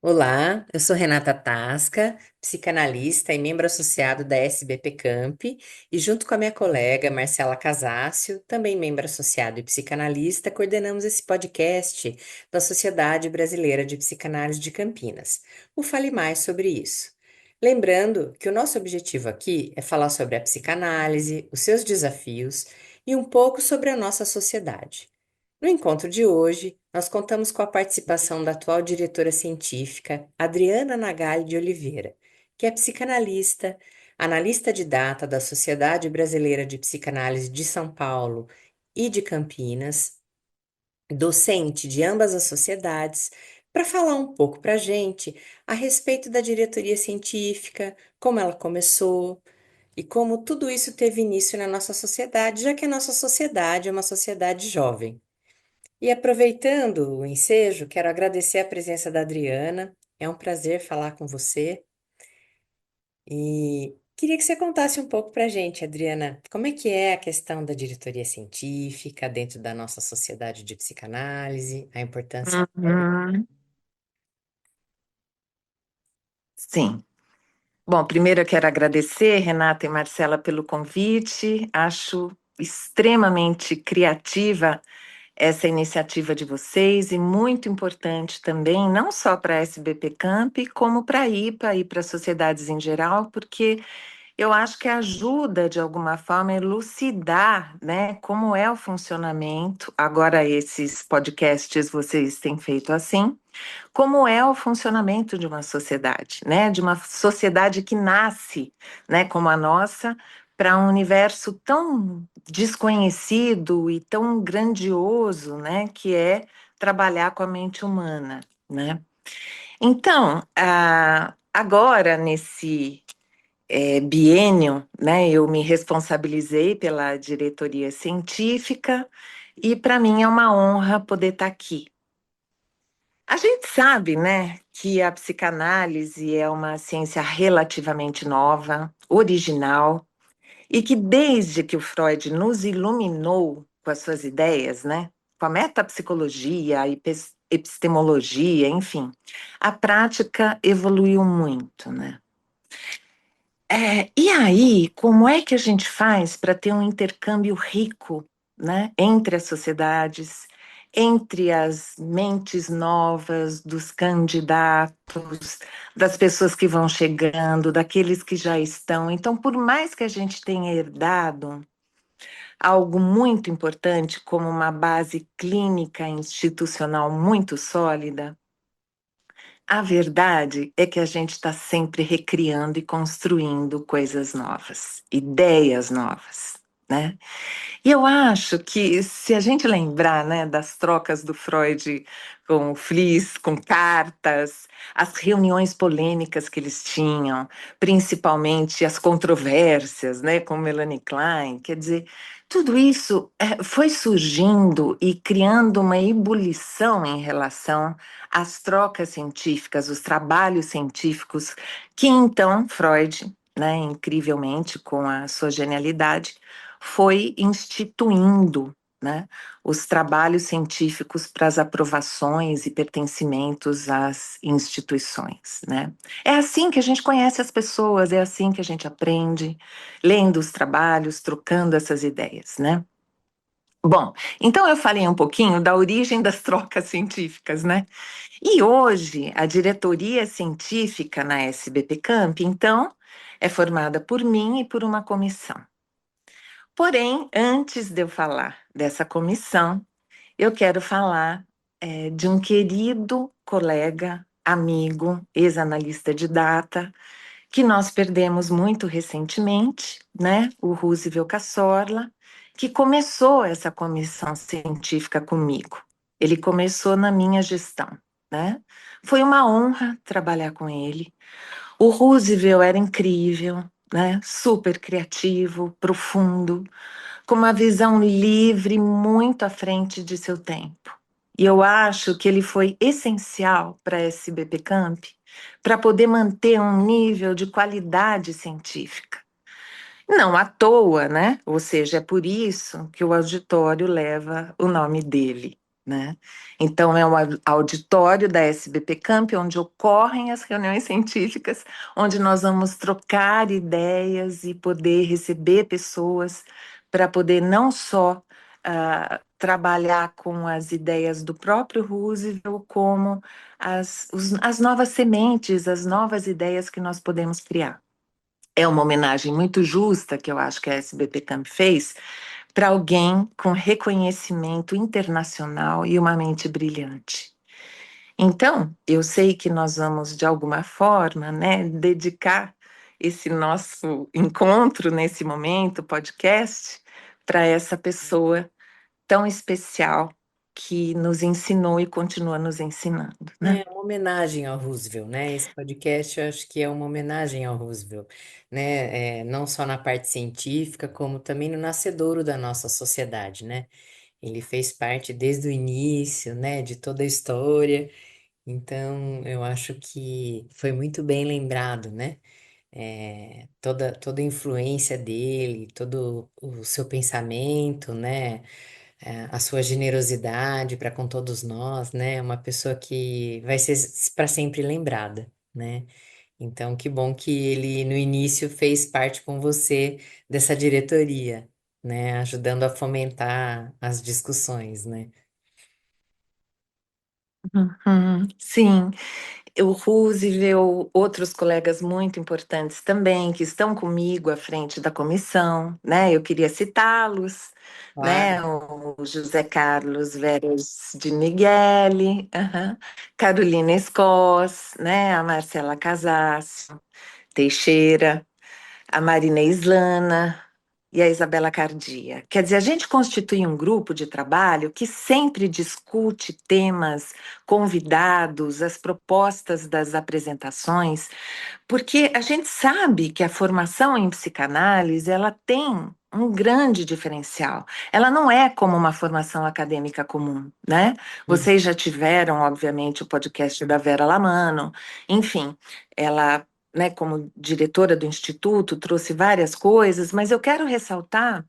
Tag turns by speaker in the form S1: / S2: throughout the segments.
S1: Olá, eu sou Renata Tasca, psicanalista e membro associado da SBP Camp, e junto com a minha colega Marcela Casácio, também membro associado e psicanalista, coordenamos esse podcast da Sociedade Brasileira de Psicanálise de Campinas. O Fale Mais sobre isso. Lembrando que o nosso objetivo aqui é falar sobre a psicanálise, os seus desafios e um pouco sobre a nossa sociedade. No encontro de hoje, nós contamos com a participação da atual diretora científica, Adriana Nagali de Oliveira, que é psicanalista, analista de data da Sociedade Brasileira de Psicanálise de São Paulo e de Campinas, docente de ambas as sociedades, para falar um pouco para a gente a respeito da diretoria científica, como ela começou e como tudo isso teve início na nossa sociedade, já que a nossa sociedade é uma sociedade jovem. E aproveitando o ensejo, quero agradecer a presença da Adriana. É um prazer falar com você. E queria que você contasse um pouco para a gente, Adriana, como é que é a questão da diretoria científica dentro da nossa sociedade de psicanálise, a importância dela.
S2: Uhum, sim. Bom, primeiro eu quero agradecer, Renata e Marcela, pelo convite. Acho extremamente criativa essa iniciativa de vocês e muito importante também, não só para a SBP Camp, como para a IPA e para as sociedades em geral, porque eu acho que ajuda, de alguma forma, a elucidar, né, como é o funcionamento. Agora, esses podcasts vocês têm feito assim, como é o funcionamento de uma sociedade, né? De uma sociedade que nasce, né, como a nossa, para um universo tão desconhecido e tão grandioso, né, que é trabalhar com a mente humana, né? Então, agora nesse biênio, né, eu me responsabilizei pela diretoria científica e para mim é uma honra poder estar aqui. A gente sabe, né, que a psicanálise é uma ciência relativamente nova, original, e que desde que o Freud nos iluminou com as suas ideias, né, com a metapsicologia, a epistemologia, enfim, a prática evoluiu muito, né? E aí, como é que a gente faz para ter um intercâmbio rico, né, entre as sociedades, entre as mentes novas dos candidatos, das pessoas que vão chegando, daqueles que já estão? Então, por mais que a gente tenha herdado algo muito importante, como uma base clínica institucional muito sólida, a verdade é que a gente está sempre recriando e construindo coisas novas, ideias novas, né? E eu acho que se a gente lembrar, né, das trocas do Freud com o Fliess, com cartas, as reuniões polêmicas que eles tinham, principalmente as controvérsias, né, com Melanie Klein, quer dizer, tudo isso foi surgindo e criando uma ebulição em relação às trocas científicas, os trabalhos científicos, que então Freud, né, incrivelmente, com a sua genialidade, foi instituindo, né, os trabalhos científicos para as aprovações e pertencimentos às instituições, né? É assim que a gente conhece as pessoas, é assim que a gente aprende, lendo os trabalhos, trocando essas ideias, né? Bom, então eu falei um pouquinho da origem das trocas científicas, né? E hoje a diretoria científica na SBP Camp, então, é formada por mim e por uma comissão. Porém, antes de eu falar dessa comissão, eu quero falar de um querido colega, amigo, ex-analista de data, que nós perdemos muito recentemente, né? O Roosevelt Cassorla, que começou essa comissão científica comigo. Ele começou na minha gestão, né? Foi uma honra trabalhar com ele. O Roosevelt era incrível, né? Super criativo, profundo, com uma visão livre, muito à frente de seu tempo. E eu acho que ele foi essencial para a SBP Camp para poder manter um nível de qualidade científica. Não à toa, né? Ou seja, é por isso que o auditório leva o nome dele. né? Então, é um auditório da SBP Camp, onde ocorrem as reuniões científicas, onde nós vamos trocar ideias e poder receber pessoas para poder não só trabalhar com as ideias do próprio Roosevelt, como as novas sementes, as novas ideias que nós podemos criar. É uma homenagem muito justa que eu acho que a SBP Camp fez para alguém com reconhecimento internacional e uma mente brilhante. Então, eu sei que nós vamos, de alguma forma, né, dedicar esse nosso encontro nesse momento, podcast, para essa pessoa tão especial que nos ensinou e continua nos ensinando, né?
S1: É uma homenagem ao Roosevelt, né? Esse podcast eu acho que é uma homenagem ao Roosevelt, né? Não só na parte científica, como também no nascedouro da nossa sociedade, né? Ele fez parte desde o início, né, de toda a história, então eu acho que foi muito bem lembrado, né? Toda a influência dele, todo o seu pensamento, né? A sua generosidade para com todos nós, né? Uma pessoa que vai ser para sempre lembrada, né? Então, que bom que ele no início fez parte com você dessa diretoria, né? Ajudando a fomentar as discussões, né?
S2: Uhum, sim, o Roosevelt, outros colegas muito importantes também, que estão comigo à frente da comissão, né? Eu queria citá-los,
S1: Claro.
S2: né? O José Carlos Veras de Migueli, aham, Carolina Escós, né? A Marcela Casasso, Teixeira, a Marina Islana e a Isabela Cardia. Quer dizer, a gente constitui um grupo de trabalho que sempre discute temas, convidados, as propostas das apresentações, porque a gente sabe que a formação em psicanálise, ela tem um grande diferencial. Ela não é como uma formação acadêmica comum, né?
S1: Uhum.
S2: Vocês já tiveram, obviamente, o podcast da Vera Lamano, enfim, ela, né, como diretora do instituto, trouxe várias coisas, mas eu quero ressaltar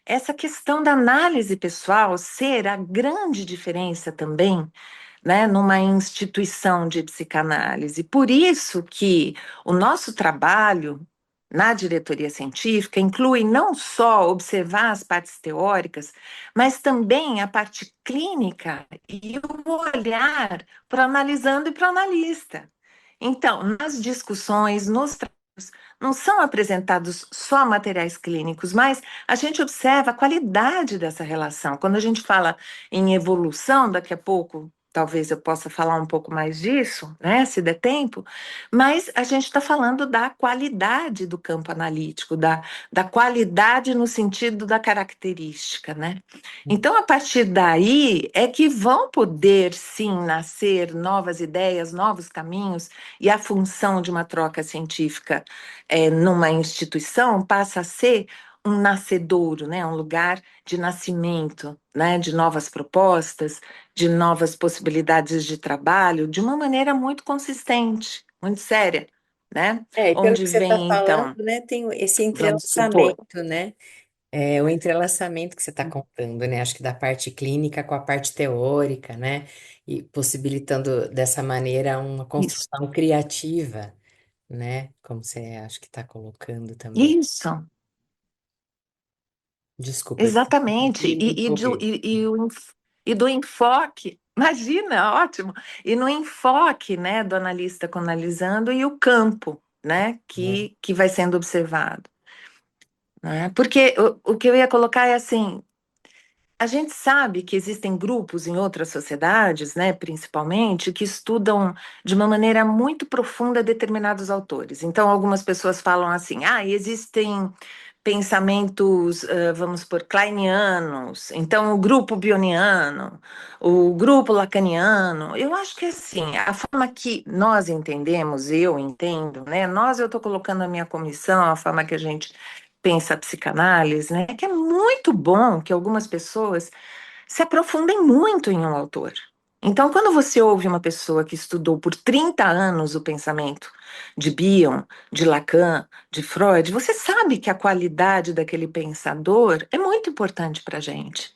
S2: essa questão da análise pessoal ser a grande diferença também, né, numa instituição de psicanálise. Por isso que o nosso trabalho na diretoria científica inclui não só observar as partes teóricas, mas também a parte clínica e o olhar para o analisando e para o analista. Então, nas discussões, nos trabalhos, não são apresentados só materiais clínicos, mas a gente observa a qualidade dessa relação. Quando a gente fala em evolução, daqui a pouco, talvez eu possa falar um pouco mais disso, né, se der tempo, mas a gente está falando da qualidade do campo analítico, da qualidade no sentido da característica, né? Então, a partir daí é que vão poder, sim, nascer novas ideias, novos caminhos, e a função de uma troca científica numa instituição passa a ser um nascedouro, né, um lugar de nascimento, né, de novas propostas, de novas possibilidades de trabalho, de uma maneira muito consistente, muito séria, né?
S1: E pelo
S2: Onde
S1: que você está
S2: vem,
S1: falando,
S2: então,
S1: né, tem esse
S2: vamos supor,
S1: entrelaçamento, né? O entrelaçamento que você está contando, né? Acho que da parte clínica com a parte teórica, né? E possibilitando dessa maneira uma
S2: isso,
S1: construção criativa, né? Como você acho que está colocando também.
S2: isso,
S1: Desculpa,
S2: exatamente,
S1: me interromper.
S2: e do enfoque, imagina, ótimo, e no enfoque, né, do analista analisando e o campo, né,
S1: Né?
S2: que vai sendo observado, né? Porque o que eu ia colocar é assim, a gente sabe que existem grupos em outras sociedades, né, principalmente, que estudam de uma maneira muito profunda determinados autores. Então, algumas pessoas falam assim: existem pensamentos, vamos por kleinianos, então o grupo bioniano, o grupo lacaniano. Eu acho que assim, a forma que nós entendemos, eu entendo, né? Eu estou colocando a minha comissão, a forma que a gente pensa a psicanálise, né? Que é muito bom que algumas pessoas se aprofundem muito em um autor. Então, quando você ouve uma pessoa que estudou por 30 anos o pensamento de Bion, de Lacan, de Freud, você sabe que a qualidade daquele pensador é muito importante para a gente.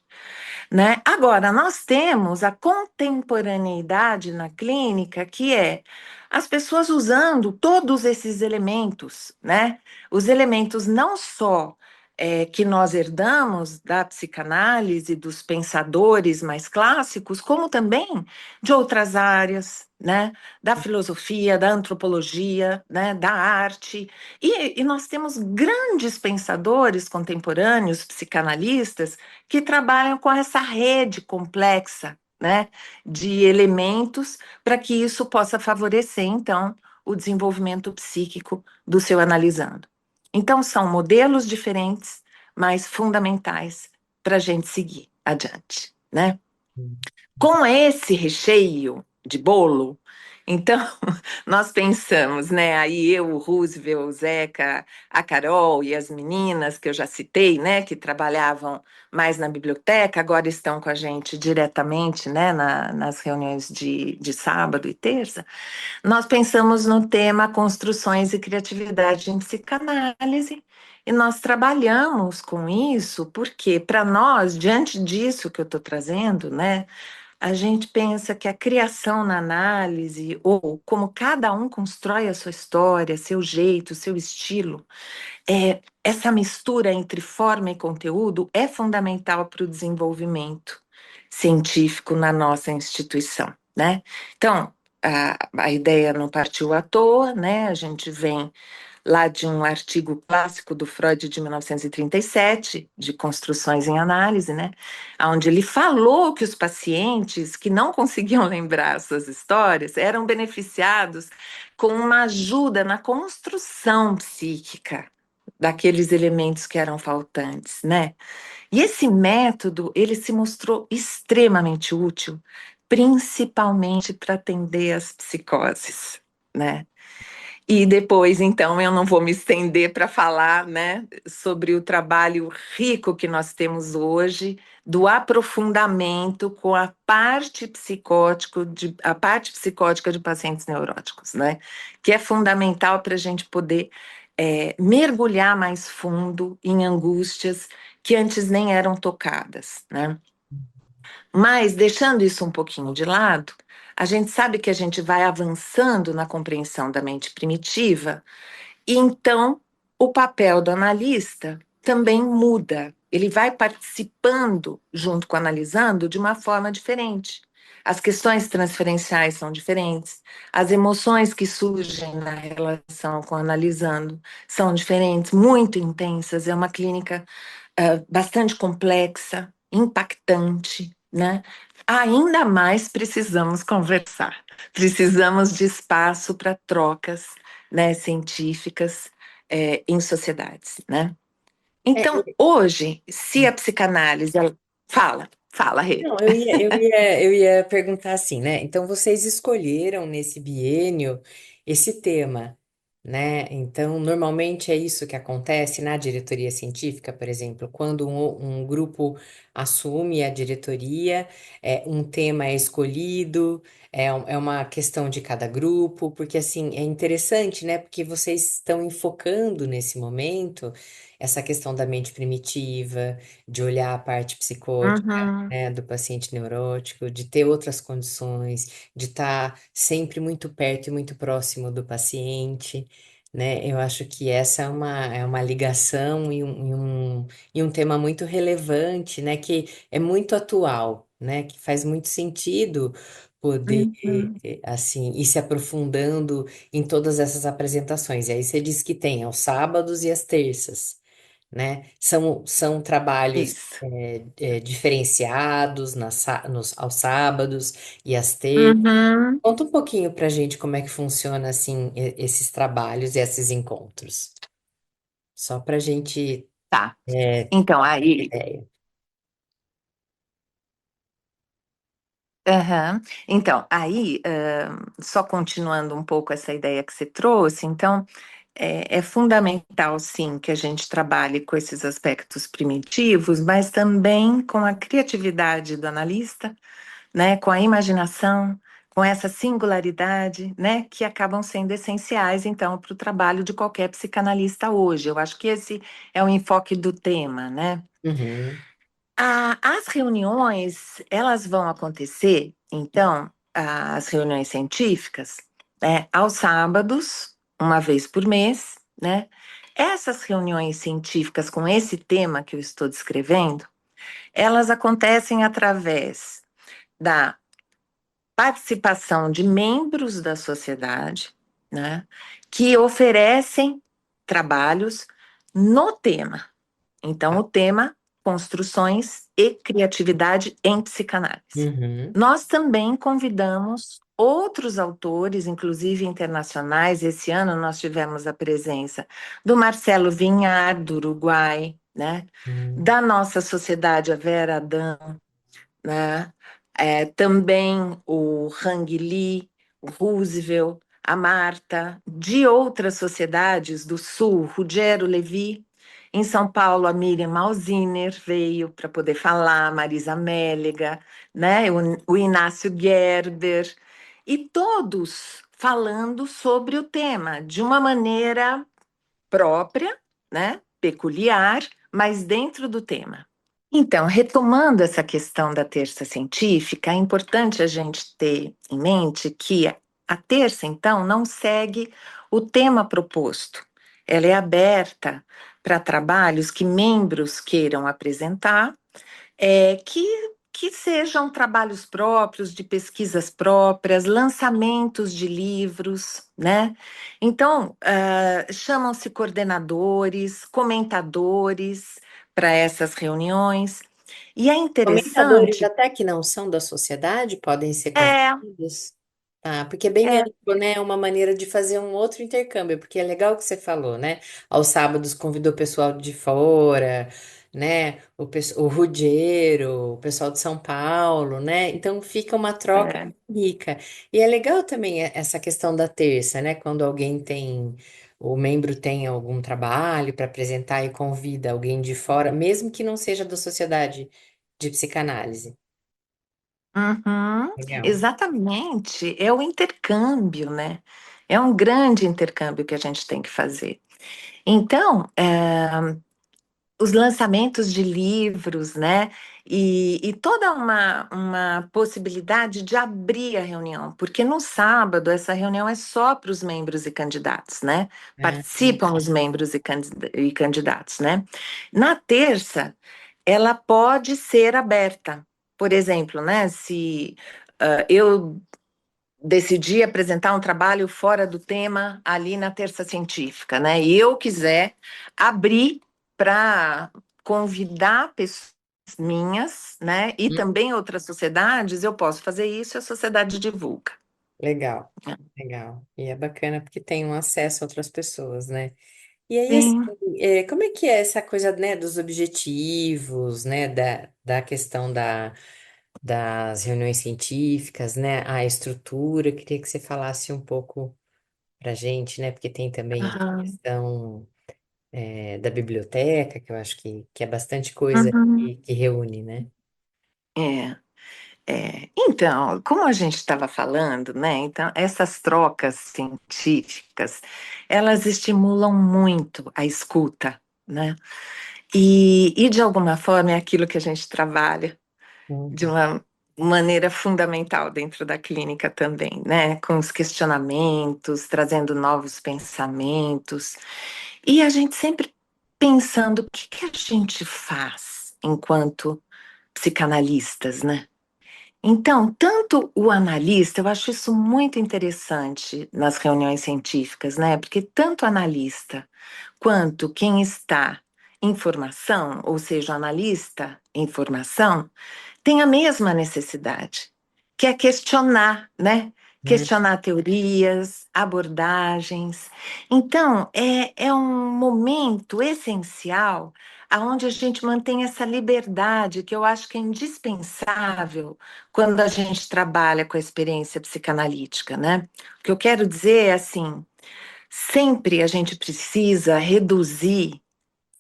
S2: né? Agora, nós temos a contemporaneidade na clínica, que é as pessoas usando todos esses elementos, né? Os elementos não só que nós herdamos da psicanálise, dos pensadores mais clássicos, como também de outras áreas, né? Da filosofia, da antropologia, né? Da arte. E nós temos grandes pensadores contemporâneos, psicanalistas, que trabalham com essa rede complexa, né, de elementos para que isso possa favorecer, então, o desenvolvimento psíquico do seu analisando. Então, são modelos diferentes, mas fundamentais para a gente seguir adiante, né? Com esse recheio de bolo, então, nós pensamos, né? Aí eu, o Roosevelt, o Zeca, a Carol e as meninas que eu já citei, né? Que trabalhavam mais na biblioteca, agora estão com a gente diretamente, né? Nas reuniões de sábado e terça. Nós pensamos no tema construções e criatividade em psicanálise. E nós trabalhamos com isso porque, para nós, diante disso que eu estou trazendo, né, a gente pensa que a criação na análise, ou como cada um constrói a sua história, seu jeito, seu estilo, essa mistura entre forma e conteúdo é fundamental para o desenvolvimento científico na nossa instituição, né? Então, a ideia não partiu à toa, né? A gente vem lá de um artigo clássico do Freud de 1937, de Construções em Análise, né, onde ele falou que os pacientes que não conseguiam lembrar suas histórias eram beneficiados com uma ajuda na construção psíquica daqueles elementos que eram faltantes, né? E esse método, ele se mostrou extremamente útil, principalmente para atender as psicoses, né? E depois, então, eu não vou me estender para falar, né, sobre o trabalho rico que nós temos hoje, do aprofundamento com a parte psicótica de pacientes neuróticos, né, que é fundamental para a gente poder mergulhar mais fundo em angústias que antes nem eram tocadas, né. Mas, deixando isso um pouquinho de lado, a gente sabe que a gente vai avançando na compreensão da mente primitiva, e então o papel do analista também muda. Ele vai participando, junto com o analisando, de uma forma diferente. As questões transferenciais são diferentes, as emoções que surgem na relação com o analisando são diferentes, muito intensas. É uma clínica bastante complexa, impactante, né? Ainda mais precisamos conversar, precisamos de espaço para trocas, né, científicas em sociedades, né? Então,
S1: É,
S2: hoje, se a psicanálise, fala, Rê.
S1: não, eu ia perguntar assim, né? Então, vocês escolheram nesse biênio esse tema, né? Então, normalmente é isso que acontece na diretoria científica, por exemplo, quando um grupo assume a diretoria, um tema é escolhido, é uma questão de cada grupo, porque assim, é interessante, né? Porque vocês estão enfocando nesse momento essa questão da mente primitiva, de olhar a parte psicótica,
S2: Uhum,
S1: né, do paciente neurótico, de ter outras condições, de estar sempre muito perto e muito próximo do paciente, né? Eu acho que essa é uma ligação e um tema muito relevante, né? Que é muito atual, né? Que faz muito sentido poder,
S2: uhum.
S1: assim, ir se aprofundando em todas essas apresentações. E aí você diz que tem aos sábados e às terças, né? São trabalhos
S2: Isso.
S1: diferenciados aos sábados e às terças.
S2: Uhum.
S1: Conta um pouquinho pra gente como é que funciona assim esses trabalhos e esses encontros. Só pra gente
S2: Tá.
S1: ter
S2: Então,
S1: uma
S2: aí,
S1: ideia.
S2: aham. Então, aí, só continuando um pouco essa ideia que você trouxe, então, é fundamental, sim, que a gente trabalhe com esses aspectos primitivos, mas também com a criatividade do analista, né, com a imaginação, com essa singularidade, né, que acabam sendo essenciais, então, para o trabalho de qualquer psicanalista hoje. Eu acho que esse é o enfoque do tema, né?
S1: Uhum,
S2: As reuniões, elas vão acontecer, então, as reuniões científicas, né, aos sábados, uma vez por mês, né? Essas reuniões científicas com esse tema que eu estou descrevendo, elas acontecem através da participação de membros da sociedade, né, que oferecem trabalhos no tema. Então, o tema, construções e criatividade em psicanálise.
S1: Uhum,
S2: Nós também convidamos outros autores, inclusive internacionais. Esse ano nós tivemos a presença do Marcelo Vinhar, do Uruguai, né?
S1: uhum.
S2: Da nossa sociedade, a Vera Dan, né? Também o Hang Lee, o Roosevelt, a Marta, de outras sociedades do Sul, Ruggiero Levi. Em São Paulo, a Miriam Malziner veio para poder falar, a Marisa Mélega, né? O Inácio Gerber, e todos falando sobre o tema de uma maneira própria, né? Peculiar, mas dentro do tema. Então, retomando essa questão da terça científica, é importante a gente ter em mente que a terça, então, não segue o tema proposto. Ela é aberta para trabalhos que membros queiram apresentar, que sejam trabalhos próprios, de pesquisas próprias, lançamentos de livros, né? Então, chamam-se coordenadores, comentadores para essas reuniões. E é
S1: Comentadores
S2: interessante,
S1: até que não são da sociedade podem ser
S2: é,
S1: convidados. Ah, porque é bem
S2: é,
S1: amplo, né? É uma maneira de fazer um outro intercâmbio, porque é legal o que você falou, né? Aos sábados convidou o pessoal de fora, né? O Rudeiro, o pessoal de São Paulo, né? Então fica uma troca
S2: é.
S1: rica. E é legal também essa questão da terça, né? Quando alguém tem, o membro tem algum trabalho para apresentar e convida alguém de fora, mesmo que não seja da sociedade de psicanálise.
S2: Uhum,
S1: Legal.
S2: exatamente, é o intercâmbio, né? É um grande intercâmbio que a gente tem que fazer. Então, os lançamentos de livros, né? E toda uma possibilidade de abrir a reunião, porque no sábado essa reunião é só para os membros e candidatos, né?
S1: Ah,
S2: Participam os membros e candidatos, né? Na terça, ela pode ser aberta. Por exemplo, né? Se eu decidi apresentar um trabalho fora do tema ali na terça científica, né? E eu quiser abrir para convidar pessoas minhas, né? E também outras sociedades, eu posso fazer isso e a sociedade divulga.
S1: legal, legal. E é bacana porque tem um acesso a outras pessoas, né? E aí, assim,
S2: Sim.
S1: como é que é essa coisa, né, dos objetivos, né, da questão das reuniões científicas, né, a estrutura? Queria que você falasse um pouco pra gente, né, porque tem também essa
S2: Aham.
S1: questão, da biblioteca, que eu acho que é bastante coisa
S2: Uhum.
S1: que reúne, né?
S2: É. Então, como a gente estava falando, né? Então, essas trocas científicas, elas estimulam muito a escuta, né? E de alguma forma é aquilo que a gente trabalha de
S1: Uhum.
S2: uma maneira fundamental dentro da clínica também, né? Com os questionamentos, trazendo novos pensamentos, e a gente sempre pensando o que que a gente faz enquanto psicanalistas, né? Então, tanto o analista, eu acho isso muito interessante nas reuniões científicas, né? Porque tanto o analista quanto quem está em formação, ou seja, o analista em formação, tem a mesma necessidade, que é questionar, né?
S1: Hum,
S2: Questionar teorias, abordagens. Então, é um momento essencial aonde a gente mantém essa liberdade que eu acho que é indispensável quando a gente trabalha com a experiência psicanalítica, né? O que eu quero dizer é assim, sempre a gente precisa reduzir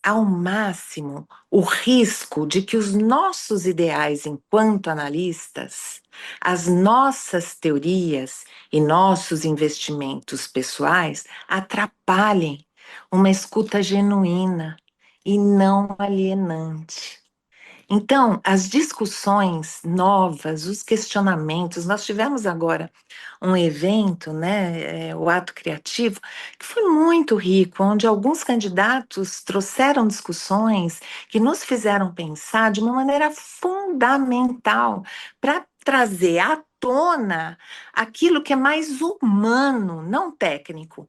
S2: ao máximo o risco de que os nossos ideais enquanto analistas, as nossas teorias e nossos investimentos pessoais atrapalhem uma escuta genuína e não alienante. Então, as discussões novas, os questionamentos, nós tivemos agora um evento, né, o Ato Criativo, que foi muito rico, onde alguns candidatos trouxeram discussões que nos fizeram pensar de uma maneira fundamental para trazer à tona aquilo que é mais humano, não técnico,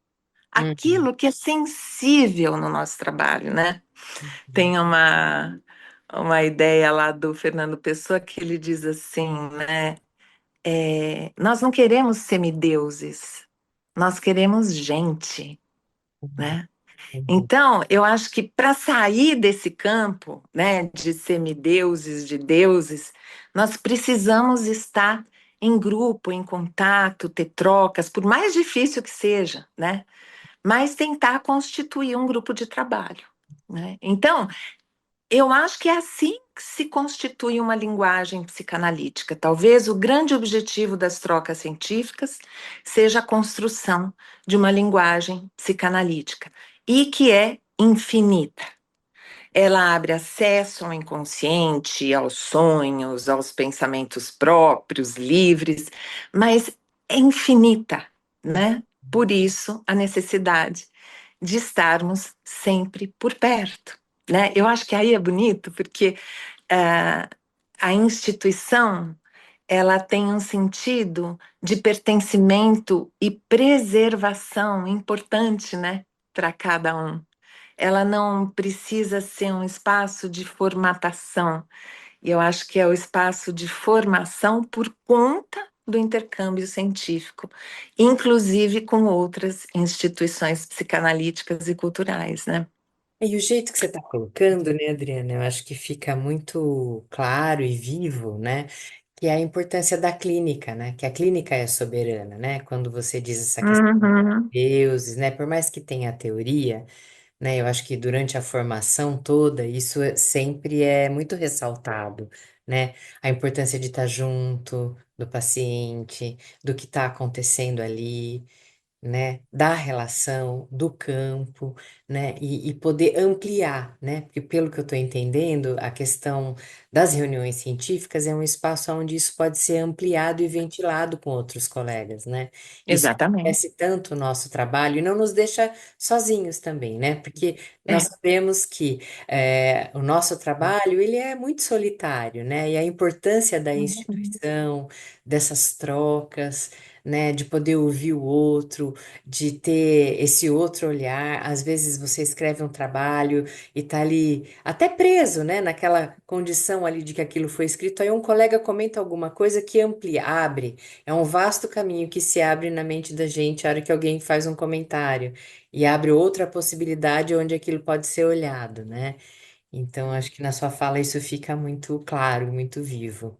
S1: Uhum,
S2: aquilo que é sensível no nosso trabalho, né?
S1: uhum,
S2: Tem uma ideia lá do Fernando Pessoa que ele diz assim, né? Nós não queremos semideuses, nós queremos gente,
S1: uhum,
S2: né?
S1: uhum.
S2: Então, eu acho que para sair desse campo, né, de semideuses, de deuses, nós precisamos estar em grupo, em contato, ter trocas, por mais difícil que seja, né? Mas tentar constituir um grupo de trabalho, né? Então, eu acho que é assim que se constitui uma linguagem psicanalítica. Talvez o grande objetivo das trocas científicas seja a construção de uma linguagem psicanalítica e que é infinita. Ela abre acesso ao inconsciente, aos sonhos, aos pensamentos próprios, livres, mas é infinita, né? Por isso, a necessidade de estarmos sempre por perto, né? Eu acho que aí é bonito, porque ah, a instituição ela tem um sentido de pertencimento e preservação importante, né, para cada um. Ela não precisa ser um espaço de formatação, e eu acho que é o espaço de formação por conta do intercâmbio científico, inclusive com outras instituições psicanalíticas e culturais, né?
S1: E o jeito que você está colocando, né, Adriana, eu acho que fica muito claro e vivo, né, que é a importância da clínica, né, que a clínica é soberana, né, quando você diz essa questão
S2: Uhum.
S1: de deuses, né, por mais que tenha a teoria, né, eu acho que durante a formação toda, sempre é muito ressaltado, né, a importância de estar junto do paciente, do que está acontecendo ali, né, da relação, do campo, né, e poder ampliar, né, porque pelo que eu estou entendendo, a questão das reuniões científicas é um espaço onde isso pode ser ampliado e ventilado com outros colegas, né, isso
S2: Exatamente.
S1: enriquece tanto o nosso trabalho e não nos deixa sozinhos também, né, porque nós
S2: É.
S1: sabemos que o nosso trabalho, ele é muito solitário, né, e a importância da
S2: Uhum.
S1: instituição, dessas trocas, né, de poder ouvir o outro, de ter esse outro olhar. Às vezes você escreve um trabalho e tá ali até preso, né, naquela condição ali de que aquilo foi escrito. Aí um colega comenta alguma coisa que amplia, abre. É um vasto caminho que se abre na mente da gente a hora que alguém faz um comentário e abre outra possibilidade onde aquilo pode ser olhado, né? Então acho que na sua fala isso fica muito claro, muito vivo,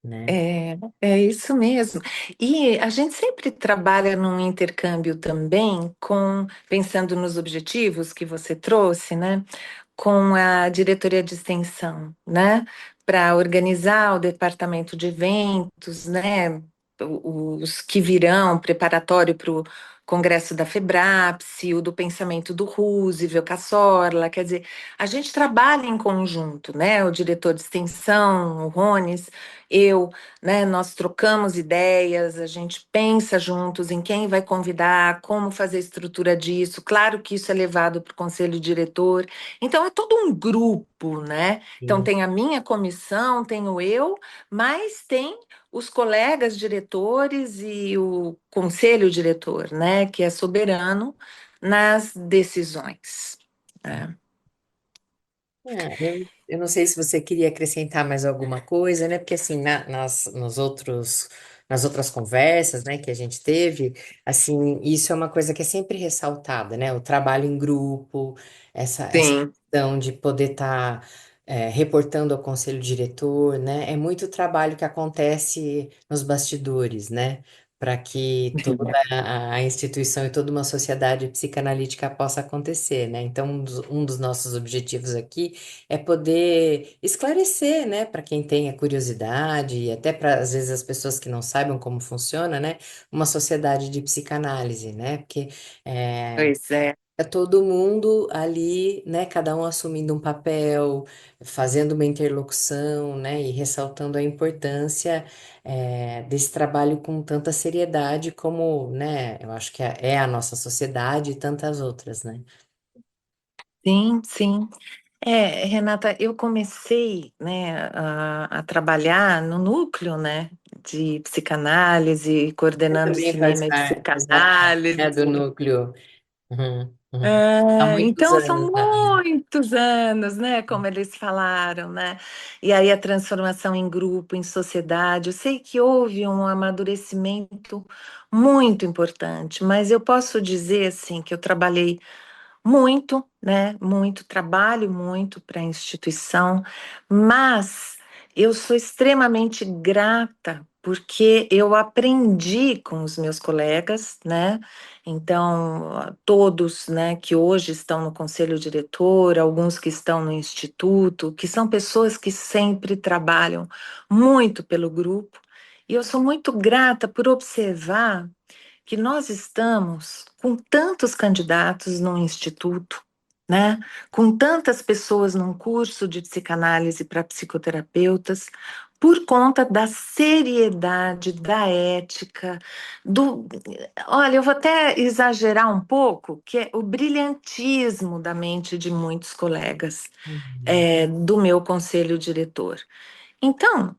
S1: né?
S2: É isso mesmo. E a gente sempre trabalha num intercâmbio também pensando nos objetivos que você trouxe, né? Com a diretoria de extensão, né? Para organizar o departamento de eventos, né? Os que virão, preparatório para o Congresso da FEBRAPSE, o do Pensamento do Roosevelt, Cassorla, quer dizer, a gente trabalha em conjunto, né? O diretor de extensão, o Rones, eu, né? Nós trocamos ideias, a gente pensa juntos em quem vai convidar, como fazer a estrutura disso. Claro que isso é levado para o conselho diretor. Então é todo um grupo, né? Então
S1: Sim.
S2: tem a minha comissão, tenho eu, mas tem os colegas diretores e o conselho diretor, né? Que é soberano nas decisões. Né?
S1: Eu não sei se você queria acrescentar mais alguma coisa, né? Porque assim, nas outras conversas, né, que a gente teve, assim, isso é uma coisa que é sempre ressaltada, né? O trabalho em grupo, essa
S2: Sim.
S1: questão de poder estar reportando ao conselho diretor, né? É muito trabalho que acontece nos bastidores, né? Para que toda a instituição e toda uma sociedade psicanalítica possa acontecer, né? Então, um dos nossos objetivos aqui é poder esclarecer, né, para quem tenha curiosidade e até para às vezes as pessoas que não saibam como funciona, né, uma sociedade de psicanálise, né, porque é,
S2: Pois é.
S1: É todo mundo ali, né? Cada um assumindo um papel, fazendo uma interlocução, né? E ressaltando a importância, desse trabalho com tanta seriedade como, né? Eu acho que é a nossa sociedade e tantas outras, né?
S2: Sim, sim. Renata, eu comecei, né, a trabalhar no núcleo, né, de psicanálise,
S1: Você
S2: coordenando
S1: também faz
S2: cinema e
S1: parte da, né, do
S2: psicanálise.
S1: núcleo. Uhum, uhum. Há muitos
S2: Então, são
S1: anos, né?
S2: muitos anos, né, como eles falaram, né, e aí a transformação em grupo, em sociedade. Eu sei que houve um amadurecimento muito importante, mas eu posso dizer, assim, que eu trabalhei muito, né? Muito, trabalho muito para a instituição, mas eu sou extremamente grata porque eu aprendi com os meus colegas, né? Então, todos, né, que hoje estão no conselho diretor, alguns que estão no instituto, que são pessoas que sempre trabalham muito pelo grupo, e eu sou muito grata por observar que nós estamos com tantos candidatos no instituto, né? Com tantas pessoas num curso de psicanálise para psicoterapeutas, por conta da seriedade, da ética, do. Olha, eu vou até exagerar um pouco, que é o brilhantismo da mente de muitos colegas
S1: Uhum.
S2: do meu conselho diretor. Então,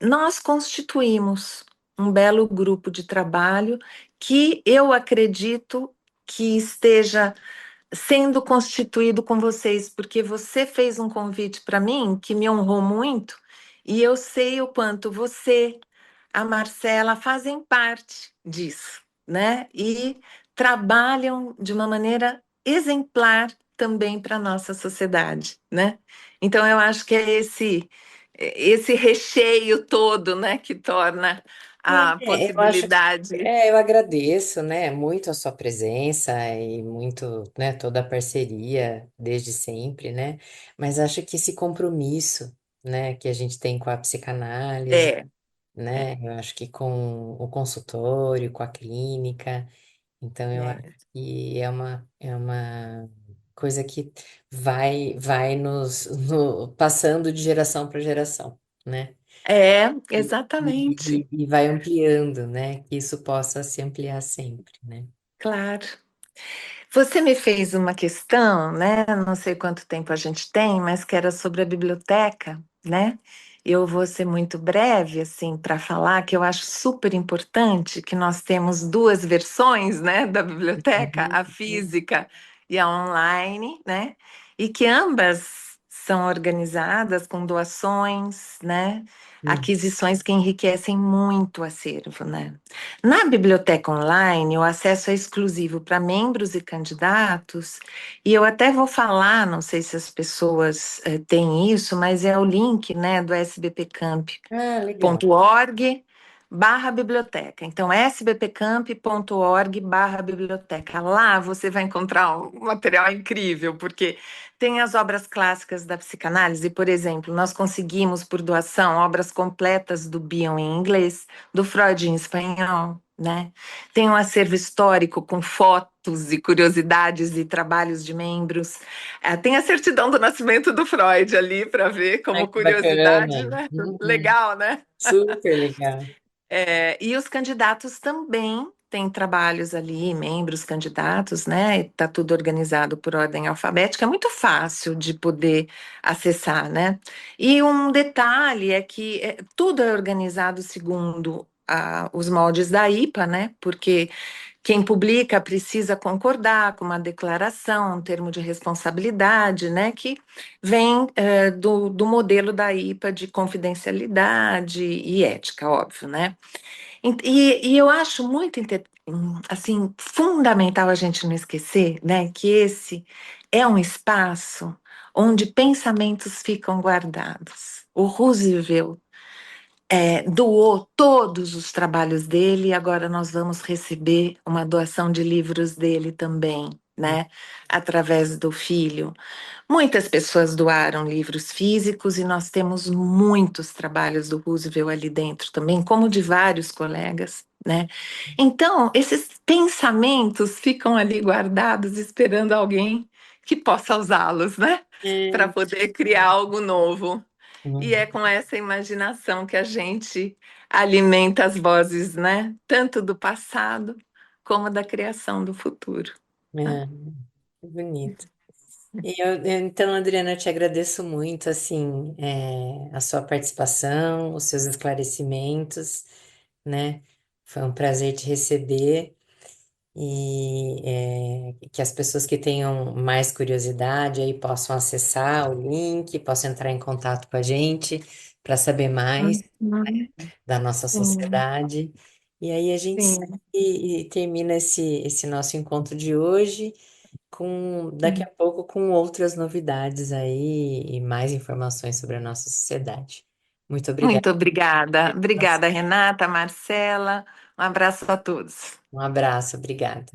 S2: nós constituímos um belo grupo de trabalho que eu acredito que esteja sendo constituído com vocês, porque você fez um convite para mim que me honrou muito, e eu sei o quanto você, a Marcela, fazem parte disso, né? E trabalham de uma maneira exemplar também para a nossa sociedade, né? Então, eu acho que é esse recheio todo, né, que torna a
S1: Eu acho que
S2: possibilidade.
S1: eu agradeço, né, muito a sua presença e muito, né, toda a parceria desde sempre, né? Mas acho que esse compromisso, né, que a gente tem com a psicanálise,
S2: É,
S1: né, eu acho que com o consultório, com a clínica, então eu acho
S2: é,
S1: que é uma coisa que vai passando de geração para geração, né?
S2: exatamente,
S1: E vai ampliando, né? Que isso possa se ampliar sempre, né?
S2: claro. Você me fez uma questão, né? Não sei quanto tempo a gente tem, mas que era sobre a biblioteca, né? Eu vou ser muito breve, assim, para falar que eu acho super importante que nós temos duas versões, né, da biblioteca,
S1: Uhum,
S2: a física e a online, né? E que ambas são organizadas com doações, né?
S1: uhum.
S2: Aquisições que enriquecem muito o acervo, né? Na biblioteca online, o acesso é exclusivo para membros e candidatos, e eu até vou falar, não sei se as pessoas têm isso, mas é o link, né, do
S1: Ah, legal.
S2: sbpcamp.org/biblioteca. Então, sbpcamp.org/biblioteca. Lá você vai encontrar um material incrível, porque tem as obras clássicas da psicanálise, por exemplo, nós conseguimos, por doação, obras completas do Bion em inglês, do Freud em espanhol, né? Tem um acervo histórico com fotos e curiosidades e trabalhos de membros. Tem a certidão do nascimento do Freud ali para ver
S1: Ai,
S2: como
S1: que bacana.
S2: curiosidade, né?
S1: Uhum.
S2: Legal, né?
S1: Super legal.
S2: E os candidatos também têm trabalhos ali, membros candidatos, né? Está tudo organizado por ordem alfabética, é muito fácil de poder acessar, né? E um detalhe é que tudo é organizado segundo os moldes da IPA, né? Porque quem publica precisa concordar com uma declaração, um termo de responsabilidade, né? Que vem do modelo da IPA de confidencialidade e ética, óbvio, né? E eu acho muito assim, fundamental a gente não esquecer, né, que esse é um espaço onde pensamentos ficam guardados. O Roosevelt doou todos os trabalhos dele e agora nós vamos receber uma doação de livros dele também. né, através do filho. Muitas pessoas doaram livros físicos e nós temos muitos trabalhos do Roosevelt ali dentro também, como de vários colegas, né? Então, esses pensamentos ficam ali guardados, esperando alguém que possa usá-los, né? Para
S1: É.
S2: poder criar algo novo. E é
S1: Uhum.
S2: com essa imaginação que a gente alimenta as vozes, né? Tanto do passado como da criação do futuro. Tá?
S1: É, que bonito. Então, Adriana, eu te agradeço muito, assim, a sua participação, os seus esclarecimentos, né? Foi um prazer te receber e que as pessoas que tenham mais curiosidade aí possam acessar o link, possam entrar em contato com a gente para saber mais
S2: Uhum.
S1: da nossa
S2: Sim,
S1: sociedade. E aí a gente segue
S2: sim.
S1: e termina esse nosso encontro de hoje com daqui a pouco com outras novidades aí e mais informações sobre a nossa sociedade. Muito obrigada.
S2: Muito obrigada. Obrigada, Renata, Marcela. Um abraço a todos.
S1: Um abraço, obrigada.